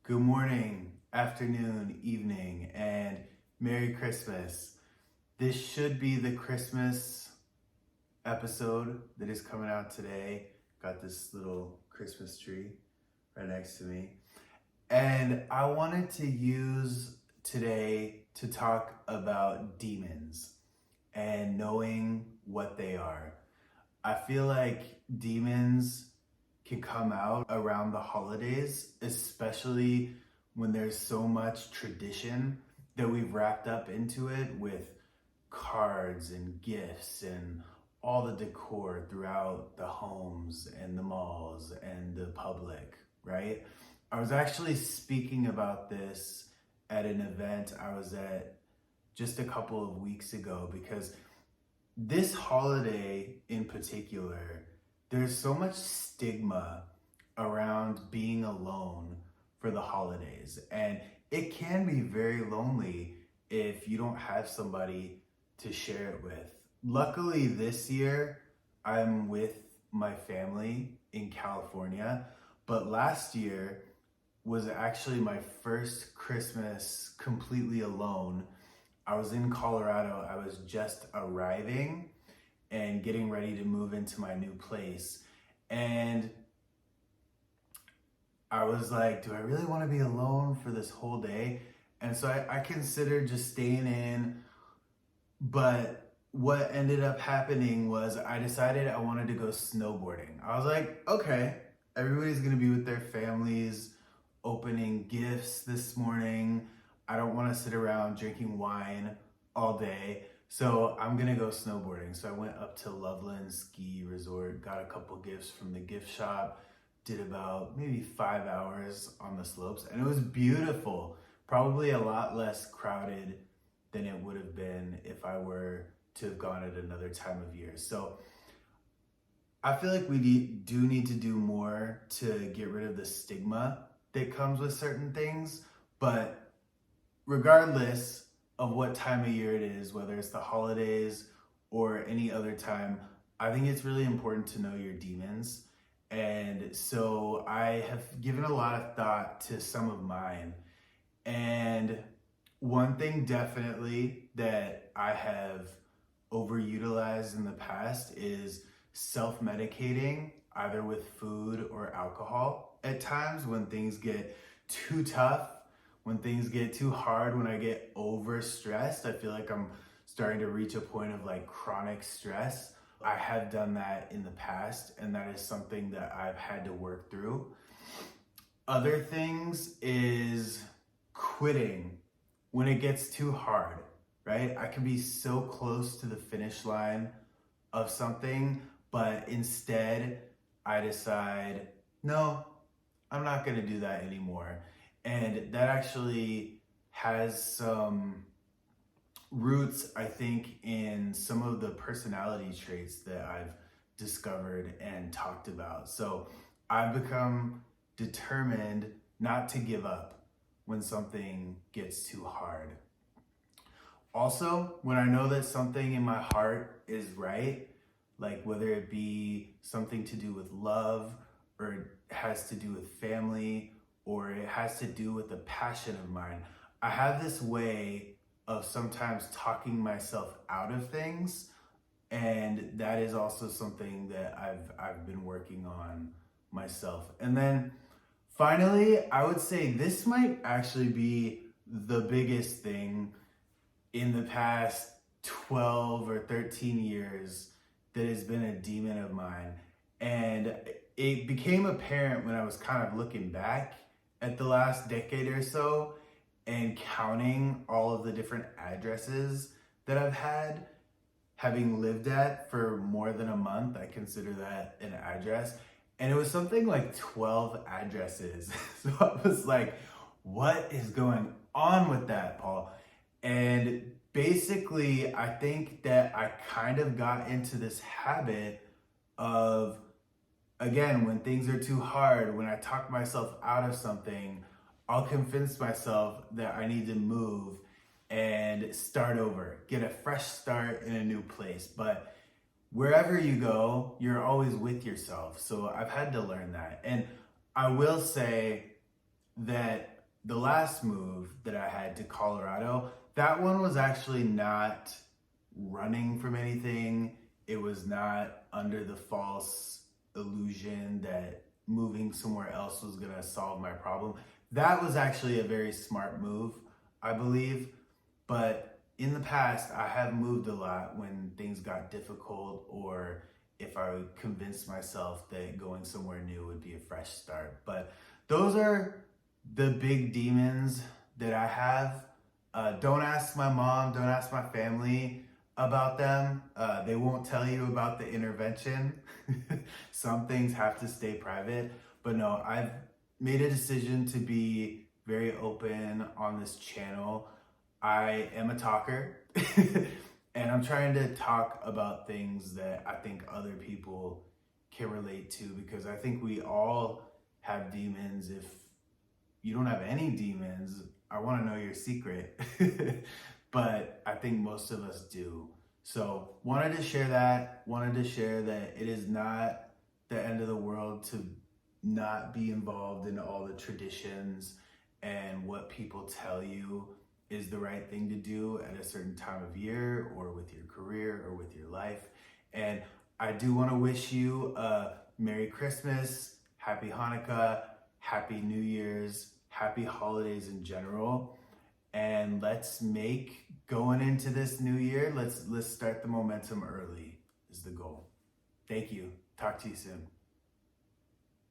Good morning, afternoon, evening, and Merry Christmas. This should be the Christmas episode that is coming out today. Got this little Christmas tree right next to me. And I wanted to use today to talk about demons and knowing what they are. I feel like demons can come out around the holidays, especially when there's so much tradition that we've wrapped up into it with cards and gifts and all the decor throughout the homes and the malls and the public, right? I was actually speaking about this at an event I was at just a couple of weeks ago because this holiday in particular, there's so much stigma around being alone for the holidays. And it can be very lonely if you don't have somebody to share it with. Luckily, this year, I'm with my family in California. But last year was actually my first Christmas completely alone. I was in Colorado. I was just arriving and getting ready to move into my new place. And I was like, do I really want to be alone for this whole day? And so I considered just staying in. But what ended up happening was I decided I wanted to go snowboarding. I was like, okay, everybody's going to be with their families, opening gifts this morning. I don't want to sit around drinking wine all day. So I'm gonna go snowboarding. So I went up to Loveland Ski Resort, got a couple gifts from the gift shop, did about maybe 5 hours on the slopes, and it was beautiful. Probably a lot less crowded than it would have been if I were to have gone at another time of year. So I feel like we do need to do more to get rid of the stigma that comes with certain things, but regardless of what time of year it is, whether it's the holidays or any other time, I think it's really important to know your demons. And so I have given a lot of thought to some of mine. And one thing definitely that I have overutilized in the past is self-medicating, either with food or alcohol. At times when things get too tough, when things get too hard, when I get overstressed, I feel like I'm starting to reach a point of like chronic stress. I have done that in the past, and that is something that I've had to work through. Other things is quitting when it gets too hard, right? I can be so close to the finish line of something, but instead I decide, no, I'm not gonna do that anymore. And that actually has some roots, I think, in some of the personality traits that I've discovered and talked about. So I've become determined not to give up when something gets too hard. Also, when I know that something in my heart is right, like whether it be something to do with love or it has to do with family, or it has to do with a passion of mine, I have this way of sometimes talking myself out of things, and that is also something that I've been working on myself. And then finally, I would say this might actually be the biggest thing in the past 12 or 13 years that has been a demon of mine. And it became apparent when I was kind of looking back at the last decade or so and counting all of the different addresses that I've had. Having lived at for more than a month, I consider that an address. And it was something like 12 addresses. So I was like, what is going on with that, Paul? And basically, I think that I kind of got into this habit of, again, when things are too hard, when I talk myself out of something, I'll convince myself that I need to move and start over, get a fresh start in a new place. But wherever you go, you're always with yourself. So I've had to learn that. And I will say that the last move that I had to Colorado, that one was actually not running from anything. It was not under the false illusion that moving somewhere else was gonna solve my problem. That was actually a very smart move, I believe. But in the past, I have moved a lot when things got difficult, or if I convinced myself that going somewhere new would be a fresh start. But those are the big demons that I have. Don't ask my mom, don't ask my family about them. They won't tell you about the intervention. Some things have to stay private. But no, I've made a decision to be very open on this channel. I am a talker and I'm trying to talk about things that I think other people can relate to, because I think we all have demons. If you don't have any demons, I want to know your secret. But I think most of us do. So wanted to share that, it is not the end of the world to not be involved in all the traditions and what people tell you is the right thing to do at a certain time of year, or with your career, or with your life. And I do want to wish you a Merry Christmas, Happy Hanukkah, Happy New Year's, Happy holidays in general. And let's make going into this new year, let's start the momentum early is the goal. Thank you. Talk to you soon.